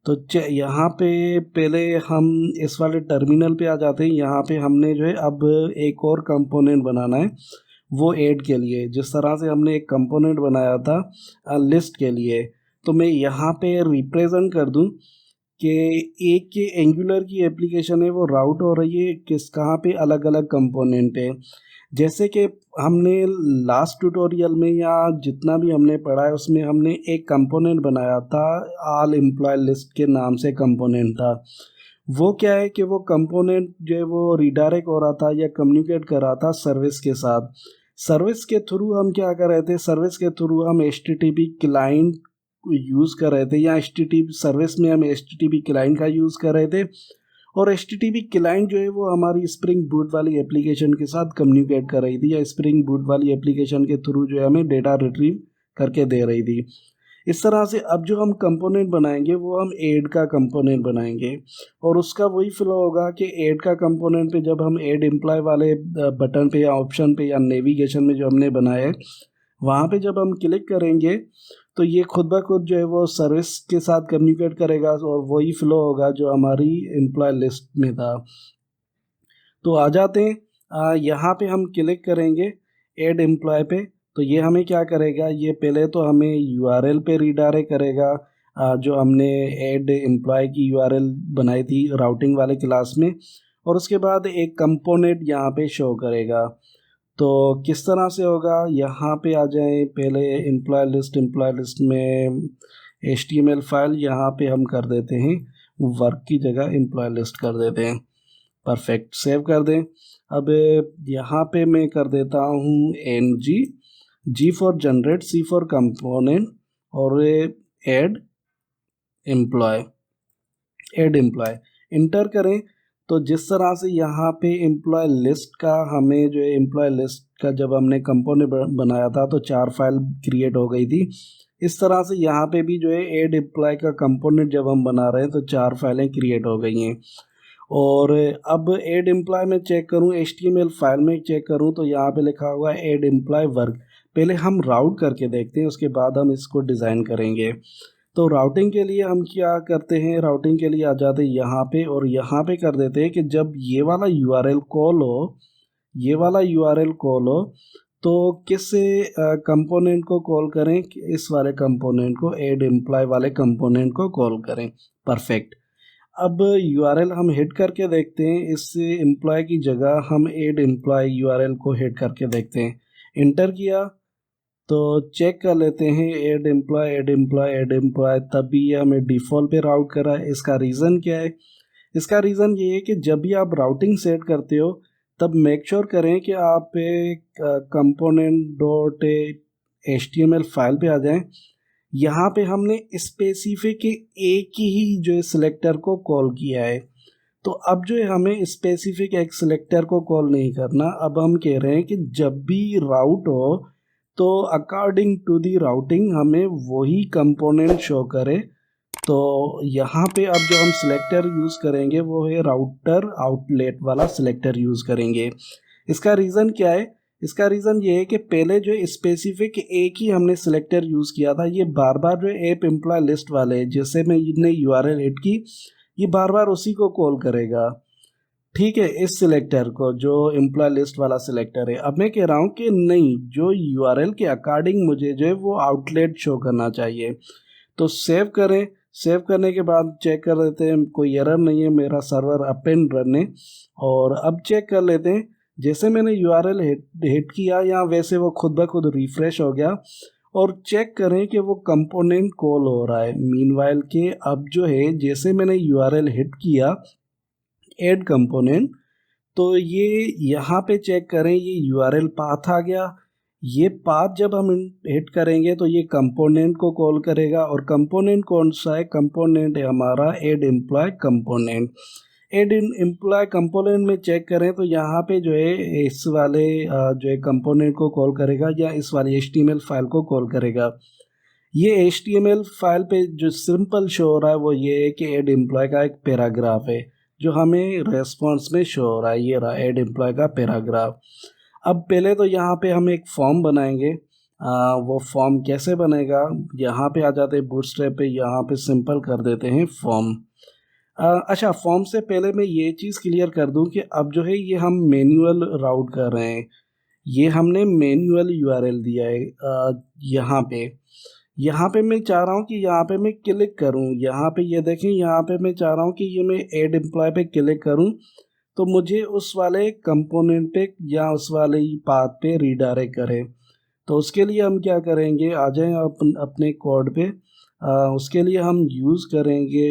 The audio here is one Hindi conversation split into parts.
तो यहाँ पे पहले हम इस वाले टर्मिनल पे आ जाते हैं। यहाँ पे हमने जो है अब एक और कंपोनेंट बनाना है, वो ऐड के लिए। जिस तरह से हमने एक कंपोनेंट बनाया था लिस्ट के लिए, तो मैं यहाँ पे रिप्रेजेंट कर दूँ कि एक के एंगुलर की एप्लीकेशन है वो राउट हो रही है किस कहाँ पे, अलग अलग कंपोनेंट है। जैसे कि हमने लास्ट ट्यूटोरियल में या जितना भी हमने पढ़ा है उसमें हमने एक कंपोनेंट बनाया था, ऑल एम्प्लॉय लिस्ट के नाम से कंपोनेंट था। वो क्या है कि वो कंपोनेंट जो है वो रिडायरेक्ट हो रहा था या कम्युनिकेट कर रहा था सर्विस के साथ। सर्विस के थ्रू हम क्या कर रहे थे, सर्विस के थ्रू हम HTTP क्लाइंट यूज़ कर रहे थे, या HTTP सर्विस में हम HTTP क्लाइंट का यूज़ कर रहे थे। और HTTP क्लाइंट जो है वो हमारी स्प्रिंग बूट वाली एप्लीकेशन के साथ कम्युनिकेट कर रही थी, या स्प्रिंग बूट वाली एप्लीकेशन के थ्रू जो है हमें डेटा रिट्रीव करके दे रही थी। इस तरह से अब जो हम कंपोनेंट बनाएंगे वो हम ऐड का कंपोनेंट बनाएंगे, और उसका वही फ्लो होगा कि ऐड का कंपोनेंट पे जब हम ऐड एम्प्लॉय वाले बटन पे या ऑप्शन पे या नेविगेशन में जो हमने बनाया है वहाँ पे जब हम क्लिक करेंगे तो ये खुद ब खुद जो है वो सर्विस के साथ कम्युनिकेट करेगा, और वही फ्लो होगा जो हमारी एम्प्लॉय लिस्ट में था। तो आ जाते हैं यहाँ पे हम क्लिक करेंगे ऐड एम्प्लॉय पे। तो ये हमें क्या करेगा, ये पहले तो हमें URL पे रिडायरेक्ट करेगा, जो हमने ऐड एम्प्लॉय की URL बनाई थी राउटिंग वाले क्लास में। और उसके बाद एक कंपोनेंट यहाँ पे शो करेगा। तो किस तरह से होगा, यहाँ पे आ जाए पहले एम्प्लॉय लिस्ट में HTML फाइल यहाँ पे हम कर देते हैं, वर्क की जगह एम्प्लॉय लिस्ट कर देते हैं। परफेक्ट, सेव कर दें। अब यहाँ पे मैं कर देता हूँ NG, G for generate, C for component, और एम्प्लॉय ऐड एम्प्लॉय इंटर करें। तो जिस तरह से यहाँ पे एम्प्लॉय लिस्ट का हमें जो है एम्प्लॉय लिस्ट का जब हमने कंपोनेंट बनाया था तो 4 फाइल क्रिएट हो गई थी, इस तरह से यहाँ पे भी जो है ऐड एम्प्लॉय का कंपोनेंट जब हम बना रहे हैं तो 4 फाइलें क्रिएट हो गई हैं। और अब ऐड एम्प्लॉय में चेक करूँ, HTML फाइल में चेक करूँ तो यहाँ पे लिखा हुआ है ऐड एम्प्लॉय वर्क। पहले हम राउट करके देखते हैं, उसके बाद हम इसको डिज़ाइन करेंगे। तो राउटिंग के लिए हम क्या करते हैं, राउटिंग के लिए आ जाते हैं यहाँ पे, और यहाँ पे कर देते हैं कि जब ये वाला URL कॉल हो, ये वाला URL कॉल हो तो किस कंपोनेंट को कॉल करें, कि इस वाले कंपोनेंट को, ऐड एम्प्लॉय वाले कंपोनेंट को कॉल करें। परफेक्ट। अब URL हम हिट करके देखते हैं, इस एम्प्लॉय की जगह हम ऐड एम्प्लॉय URL को हिट करके देखते हैं। इंटर किया तो चेक कर लेते हैं add employee add employee add employee, तब भी ये हमें डिफ़ॉल्ट पे राउट करा है। इसका रीज़न क्या है, इसका रीज़न ये है कि जब भी आप राउटिंग सेट करते हो तब मेक श्योर करें कि आप एक कंपोनेंट डॉट HTML फाइल पे आ जाएं। यहाँ पे हमने स्पेसिफिक एक ही जो है सिलेक्टर को कॉल किया है। तो अब जो है हमें स्पेसिफिक एक सिलेक्टर को कॉल नहीं करना, अब हम कह रहे हैं कि जब भी राउट हो तो अकॉर्डिंग टू दी राउटिंग हमें वही कंपोनेंट शो करे। तो यहाँ पे अब जो हम सिलेक्टर यूज़ करेंगे वो है राउटर आउटलेट वाला सिलेक्टर यूज़ करेंगे। इसका रीज़न क्या है, इसका रीज़न ये है कि पहले जो स्पेसिफिक एक ही हमने सिलेक्टर यूज़ किया था, ये बार बार जो ऐप एम्प्लॉय लिस्ट वाले जैसे मैं ने URL हिट की, ये बार बार उसी को कॉल करेगा। ठीक है, इस सिलेक्टर को जो एम्प्लॉय लिस्ट वाला सिलेक्टर है। अब मैं कह रहा हूँ कि नहीं, जो URL के अकॉर्डिंग मुझे जो है वो आउटलेट शो करना चाहिए। तो सेव करें, सेव करने के बाद चेक कर लेते हैं कोई एरर नहीं है, मेरा सर्वर अप एंड रन है। और अब चेक कर लेते हैं, जैसे मैंने URL हिट किया या वैसे वो खुद ब खुद रिफ्रेश हो गया। और चेक करें कि वो कंपोनेंट कॉल हो रहा है मीनवाइल के। अब जो है जैसे मैंने URL हिट किया ऐड कंपोनेंट, तो ये यहाँ पे चेक करें ये URL पाथ आ गया। ये पाथ जब हम हिट करेंगे तो ये कंपोनेंट को कॉल करेगा, और कंपोनेंट कौन सा है, कंपोनेंट है हमारा add employee component. Add employee component में चेक करें तो यहाँ पे जो है इस वाले जो है कंपोनेंट को कॉल करेगा या इस वाली HTML फाइल को कॉल करेगा। ये HTML फाइल पे जो सिंपल शो हो रहा है वो ये है कि ऐड एम्प्लॉय का एक पैराग्राफ है जो हमें रेस्पॉन्स में शो हो रहा है, ये रहा ऐड एम्प्लॉय का पैराग्राफ। अब पहले तो यहाँ पे हम एक फॉर्म बनाएंगे। वो फॉर्म कैसे बनेगा, यहाँ पे आ जाते हैं बूटस्ट्रैप पे, यहाँ पे सिंपल कर देते हैं फॉर्म। अच्छा, फॉर्म से पहले मैं ये चीज़ क्लियर कर दूं कि अब जो है ये हम मैन्युअल राउट कर रहे हैं, ये हमने मैन्युअल यूआरएल दिया है। यहाँ पे मैं चाह रहा हूँ कि यहाँ पे मैं क्लिक करूँ, यहाँ पे ये देखें, यहाँ पे मैं चाह रहा हूँ कि ये मैं ऐड एम्प्लॉय पे क्लिक करूँ तो मुझे उस वाले कंपोनेंट पे या उस वाले पाथ पे रीडायरेक्ट करे। तो उसके लिए हम क्या करेंगे, आ जाएं अपने कोड पे। उसके लिए हम यूज़ करेंगे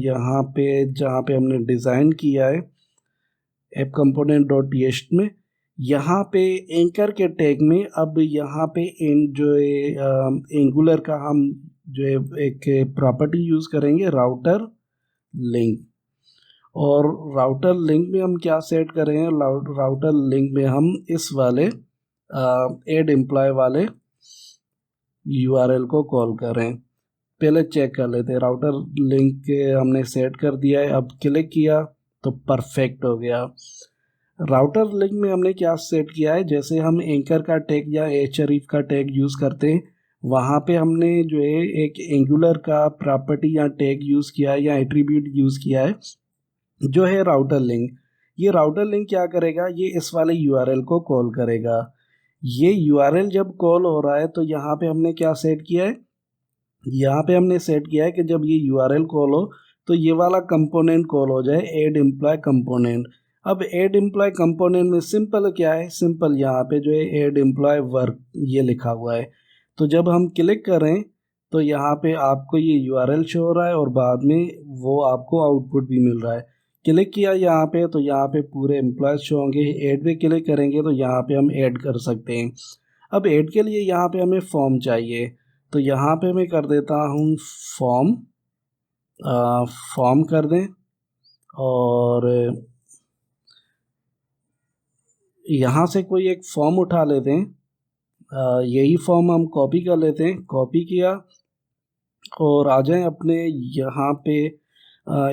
यहाँ पे जहाँ पे हमने डिज़ाइन किया है ऐप कंपोनेंट डॉट टेस्ट में, यहाँ पे एंकर के टैग में अब यहाँ पे जो एंगुलर का हम जो है एक प्रॉपर्टी यूज़ करेंगे राउटर लिंक। और राउटर लिंक में हम क्या सेट करेंगे, राउटर लिंक में हम इस वाले ऐड एम्प्लॉय वाले यूआरएल को कॉल करें। पहले चेक कर लेते हैं, राउटर लिंक हमने सेट कर दिया है, अब क्लिक किया तो परफेक्ट हो गया। राउटर लिंक में हमने क्या सेट किया है, जैसे हम एंकर का टैग या एचरीफ का टैग यूज़ करते हैं, वहाँ पे हमने जो है एक एंगुलर का प्रॉपर्टी या टैग यूज़ किया है या एट्रीब्यूट यूज़ किया है जो है राउटर लिंक। ये राउटर लिंक क्या करेगा, ये इस वाले यूआरएल को कॉल करेगा। ये यूआरएल जब कॉल हो रहा है तो यहाँ पे हमने क्या सेट किया है, यहाँ पे हमने सेट किया है कि जब ये यूआरएल कॉल हो तो ये वाला कंपोनेंट कॉल हो जाए, ऐड एम्प्लॉय कंपोनेंट। अब ऐड एम्प्लॉय कंपोनेंट में सिंपल क्या है, सिंपल यहाँ पे जो है ऐड एम्प्लॉय वर्क ये लिखा हुआ है। तो जब हम क्लिक करें तो यहाँ पे आपको ये यूआरएल शो हो रहा है और बाद में वो आपको आउटपुट भी मिल रहा है। क्लिक किया यहाँ पे तो यहाँ पे पूरे एम्प्लॉयज शो होंगे। ऐड पे क्लिक करेंगे तो यहाँ पे हम ऐड कर सकते हैं। अब ऐड के लिए यहाँ पे हमें फॉर्म चाहिए, तो यहाँ पे मैं कर देता हूँ फॉर्म, फॉर्म कर दें और यहाँ से कोई एक फॉर्म उठा लेते हैं। यही फॉर्म हम कॉपी कर लेते हैं, कॉपी किया और आ जाएं अपने यहाँ पे,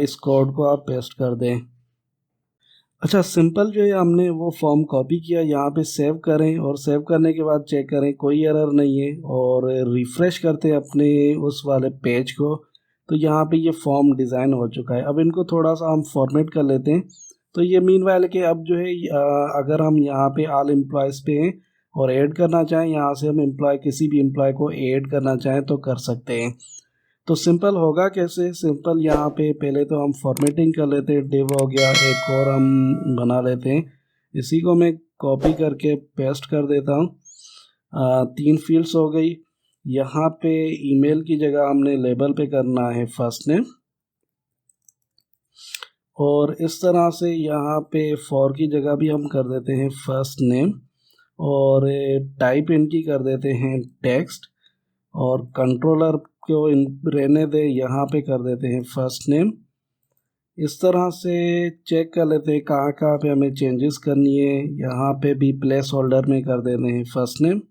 इस कोड को आप पेस्ट कर दें। अच्छा, सिंपल जो है हमने वो फॉर्म कॉपी किया, यहाँ पे सेव करें और सेव करने के बाद चेक करें कोई एरर नहीं है और रिफ़्रेश करते हैं अपने उस वाले पेज को, तो यहाँ पे ये फॉर्म डिज़ाइन हो चुका है। अब इनको थोड़ा सा हम फॉर्मेट कर लेते हैं। तो ये मीनवाइल के अब जो है अगर हम यहाँ पे ऑल एम्प्लॉयज़ पे हैं और ऐड करना चाहें, यहाँ से हम एम्प्लॉय किसी भी एम्प्लॉय को ऐड करना चाहें तो कर सकते हैं। तो सिंपल होगा कैसे, सिंपल यहाँ पे पहले तो हम फॉर्मेटिंग कर लेते हैं, डिव हो गया, एक और हम बना लेते हैं, इसी को मैं कॉपी करके पेस्ट कर देता हूँ। 3 फील्ड्स हो गई। यहाँ पे ईमेल की जगह हमने लेबल पे करना है फर्स्ट नेम, और इस तरह से यहाँ पे फॉर की जगह भी हम कर देते हैं फर्स्ट नेम, और टाइप इनकी कर देते हैं टेक्स्ट, और कंट्रोलर को रहने दे, यहाँ पे कर देते हैं फर्स्ट नेम। इस तरह से चेक कर लेते हैं कहाँ कहाँ पे हमें चेंजेस करनी है। यहाँ पे भी प्लेस होल्डर में कर देते हैं फर्स्ट नेम।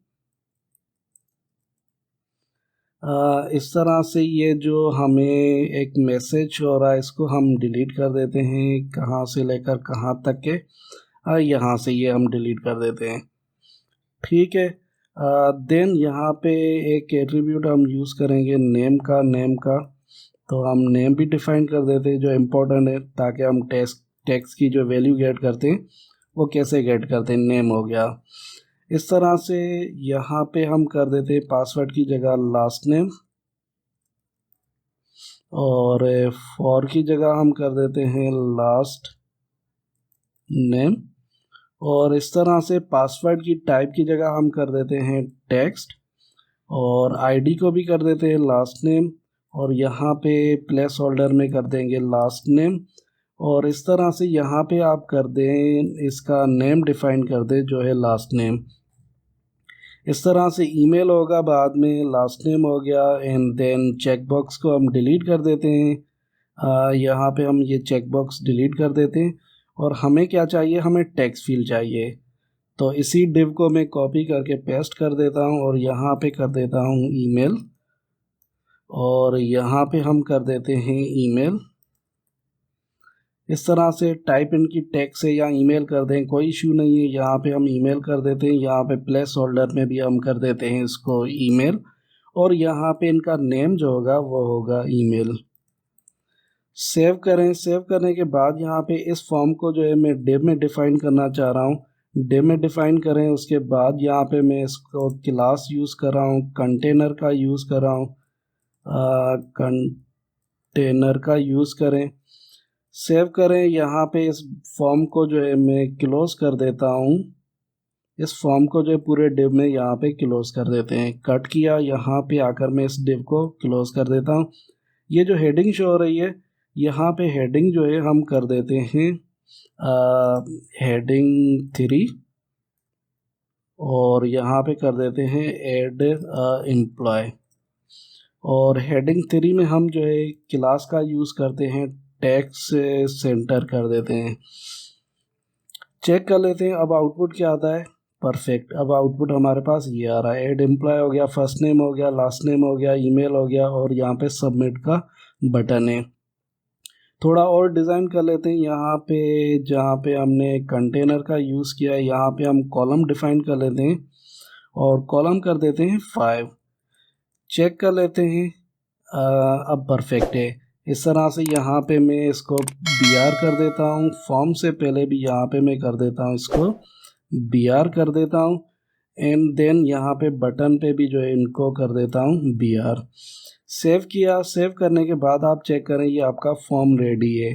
इस तरह से ये जो हमें एक मैसेज हो रहा है इसको हम डिलीट कर देते हैं, कहाँ से लेकर कहाँ तक के, यहाँ से ये हम डिलीट कर देते हैं। ठीक है, देन यहाँ पे एक एट्रीब्यूट हम यूज़ करेंगे नेम का, तो हम नेम भी डिफाइन कर देते हैं जो इम्पोर्टेंट है, ताकि हम टेक्स्ट की जो वैल्यू गेट करते हैं वो कैसे गेट करते हैं, नेम हो गया। इस तरह से यहाँ पे हम कर देते हैं पासवर्ड की जगह लास्ट नेम, और फॉर की जगह हम कर देते हैं लास्ट नेम, और इस तरह से पासवर्ड की टाइप की जगह हम कर देते हैं टेक्स्ट, और आईडी को भी कर देते हैं लास्ट नेम, और यहाँ पे प्लेस होल्डर में कर देंगे लास्ट नेम, और इस तरह से यहाँ पे आप कर दें इसका नेम डिफाइन कर दें जो है लास्ट नेम। इस तरह से ईमेल होगा, बाद में लास्ट नेम हो गया, एंड देन चेक बॉक्स को हम डिलीट कर देते हैं। यहाँ पे हम ये चेक बॉक्स डिलीट कर देते हैं, और हमें क्या चाहिए, हमें टेक्स्ट फील्ड चाहिए। तो इसी डिव को मैं कॉपी करके पेस्ट कर देता हूँ और यहाँ पे कर देता हूँ ईमेल, और यहाँ पे हम कर देते हैं ईमेल। इस तरह से टाइप इनकी टेक्स्ट से या ईमेल कर दें, कोई इशू नहीं है। यहाँ पे हम ईमेल कर देते हैं, यहाँ पे प्लेस होल्डर में भी हम कर देते हैं इसको ईमेल, और यहाँ पे इनका नेम जो होगा वो होगा ईमेल। सेव करें। सेव करने के बाद यहाँ पे इस फॉर्म को जो है मैं डिव में डिफ़ाइन करना चाह रहा हूँ, डिव में डिफ़ाइन करें। उसके बाद यहाँ पे मैं इसको क्लास यूज़ कर रहा हूँ, कंटेनर का यूज़ कर रहा हूँ, कंटेनर का यूज़ करें। सेव करें। यहाँ पे इस फॉर्म को जो है मैं क्लोज कर देता हूँ, इस फॉर्म को जो है पूरे डिव में यहाँ पे क्लोज कर देते हैं। कट किया, यहाँ पे आकर मैं इस डिव को क्लोज कर देता हूँ। ये जो हेडिंग शो हो रही है, यहाँ पे हेडिंग जो है हम कर देते हैं हेडिंग 3, और यहाँ पे कर देते हैं ऐड एम्प्लॉय। और हेडिंग 3 में हम जो है क्लास का यूज़ करते हैं, टैक्स सेंटर कर देते हैं। चेक कर लेते हैं अब आउटपुट क्या आता है। परफेक्ट, अब आउटपुट हमारे पास ये आ रहा है। ऐड एम्प्लॉय हो गया, फर्स्ट नेम हो गया, लास्ट नेम हो गया, ईमेल हो गया, और यहाँ पे सबमिट का बटन है। थोड़ा और डिज़ाइन कर लेते हैं। यहाँ पे जहाँ पे हमने कंटेनर का यूज़ किया है, यहाँ पे हम कॉलम डिफाइन कर लेते हैं, और कॉलम कर देते हैं 5। चेक कर लेते हैं, अब परफेक्ट है। इस तरह से यहाँ पे मैं इसको BR कर देता हूँ, फॉर्म से पहले भी यहाँ पे मैं कर देता हूँ इसको BR कर देता हूँ, एंड देन यहाँ पे बटन पे भी जो है इनको कर देता हूँ BR। सेव किया। सेव करने के बाद आप चेक करें, ये आपका फॉर्म रेडी है।